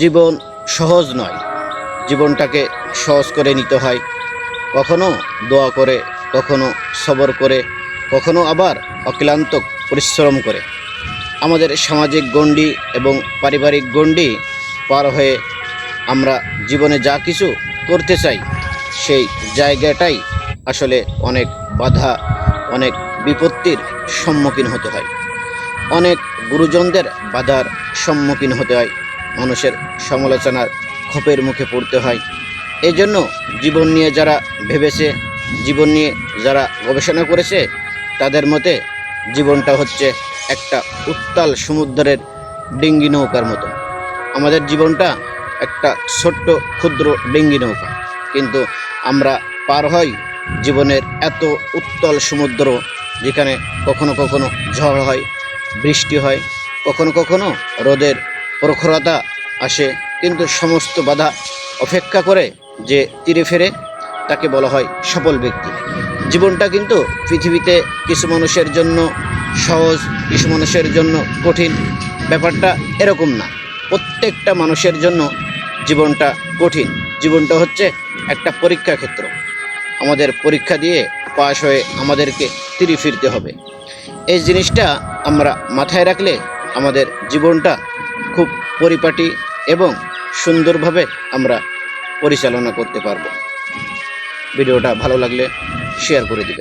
জীবন সহজ নয়। জীবনটাকে সহজ করে নিতে হয়, কখনো দোয়া করে, কখনো সবর করে, কখনো আবার অক্লান্ত পরিশ্রম করে। আমাদের সামাজিক গণ্ডি এবং পারিবারিক গণ্ডি পার হয়ে আমরা জীবনে যা কিছু করতে চাই, সেই জায়গাটাই আসলে অনেক বাধা, অনেক বিপত্তির সম্মুখীন হতে হয়। অনেক গুরুজনদের বাধার সম্মুখীন হতে হয়, মানুষের সমালোচনার খোপের মুখে পড়তে হয়। এই জন্য জীবন নিয়ে যারা ভেবেছে, জীবন নিয়ে যারা গবেষণা করেছে, তাদের মতে জীবনটা হচ্ছে একটা উত্তাল সমুদ্রের ডিঙ্গি নৌকার মতো। আমাদের জীবনটা একটা ছোট্ট ক্ষুদ্র ডিঙ্গি নৌকা, কিন্তু আমরা পার হই জীবনের এত উত্তাল সমুদ্র, যেখানে কখনো কখনো ঝড় হয়, বৃষ্টি হয়, কখনো কখনো রোদের প্রখরতা আসে, কিন্তু সমস্ত বাধা অপেক্ষা করে যে তীরে ফেরে তাকে বলা হয় সফল ব্যক্তি। জীবনটা কিন্তু পৃথিবীতে কিছু মানুষের জন্য সহজ, কিছু মানুষের জন্য কঠিন। ব্যাপারটা এরকম না, প্রত্যেকটা মানুষের জন্য জীবনটা কঠিন। জীবনটা হচ্ছে একটা পরীক্ষা ক্ষেত্র। আমাদের পরীক্ষা দিয়ে পাশ হয়ে আমাদেরকে তীরে ফিরতে হবে। এই জিনিসটা আমরা মাথায় রাখলে আমাদের জীবনটা খুব পরিপাটি এবং সুন্দরভাবে আমরা পরিচালনা করতে পারব। ভিডিওটা ভালো লাগলে শেয়ার করে দিবেন।